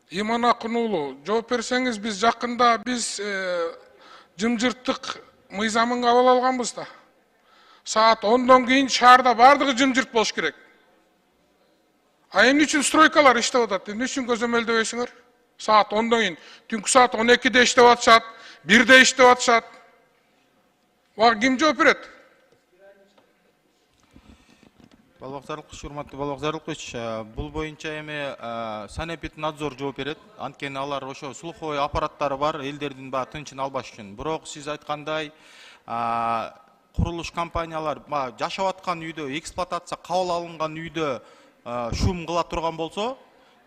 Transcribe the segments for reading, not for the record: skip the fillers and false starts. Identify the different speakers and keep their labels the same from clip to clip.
Speaker 1: Иман Акунуулу, жооп берсеңиз, biz жакында жымжырттык мыйзамын кабыл алганбыз да. Саат 10-дон кийин шаарда бардыгы жымжырт болуш керек. А эмне үчүн стройкалар иштеп атат? Эмне үчүн көзөмөлдөбөйсүңөр? Саат 10-дон кийин, түнкү саат 12-де иштеп атышат, 1-де иштеп атышат. Буга ким жооп берет?
Speaker 2: Балбакзарлыкович, урматтуу Балбакзарлыкович, бул боюнча эми санэпиднадзор жооп берет. Анткени алар ошо слуховой аппараттары бар, элдердин баары тынчын албаш үчүн. Бирок сиз айткандай, курулуш компаниялар жашап аткан үйдө, эксплуатация кабыл алынган үйдө шум кыла турган болсо,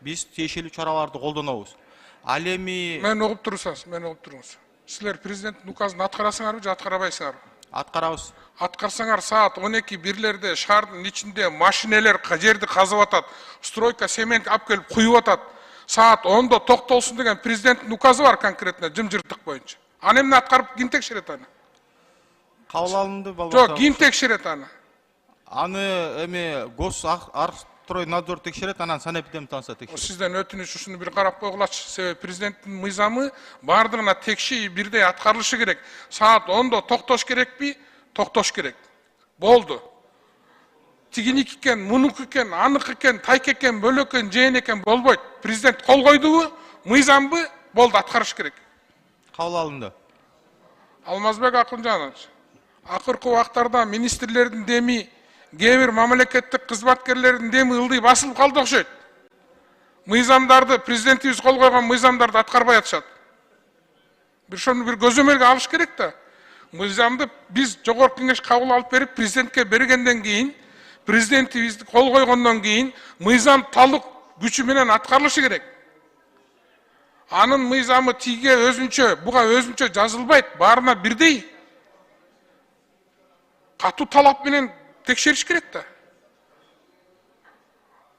Speaker 2: биз тиешелүү чараларды колдонобуз. Ал эми
Speaker 1: Мен угуп туруңуз. Силер президенттин указын аткарасыңарбы же аткарбайсыңарбы?
Speaker 2: аткарабыз.
Speaker 1: Аткарсаңар, саат 12-1-лерде шаардын ичинде машинелер жерди казып атат, стройка цемент алып келип куюп атат. Саат 10-до токтолсун деген президенттин указы бар конкретно жымжырттык боюнча. Аны эмне аткарып ким текшерет аны?
Speaker 2: Кабыл алынды
Speaker 1: Жок,
Speaker 2: Балбакзарлыкович.
Speaker 1: ким текшерет аны?
Speaker 2: Аны эми Госарстройнадзор текшерет, анан санэпидемстанция текшерет.
Speaker 1: Сизден өтүнүч ушуну бир карап койгулачы. Себеби президенттин мыйзамы бардыгына текши бирдей аткарылышы керек. Саат 10-до токтош керекпи? Токтош керек. Болду. Тигиники экен, мунуку экен, аныкы экен, тайк экен, бөлөк экен, жээн экен болбойт. Президент кол койдубу, мыйзамбы? Болду, аткарыш керек.
Speaker 2: Кабыл алынды.
Speaker 1: Алмазбек Акунжанович, акыркы убактарда министрлердин деми, кээ бир мамлекеттик кызматкерлердин деми ылдый басылып калды окшойт. Мыйзамдарды, президентибиз кол койгон мыйзамдарды аткарбай атышат. Бир ошону бир көзөмөлгө алыш керек да. Мыйзамды биз жогорку кеңеш кабыл алып берип, президентке бергенден кийин, президентибиз кол койгондон кийин, мыйзам талык күчү менен аткарылышы керек. Анын мыйзамы тиге өзүнчө, буга өзүнчө жазылбайт, баарына бирдей. Катуу талап менен текшериш керек да.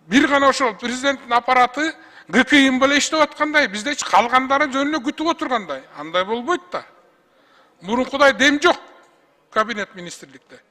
Speaker 1: Бир гана ошол президенттин аппараты ГКИМ беле иштеп аткандай, бизде калгандары жөнүнө күтүп отургандай. Андай болбойт да. Мурункудай дем жок кабинет министрликте.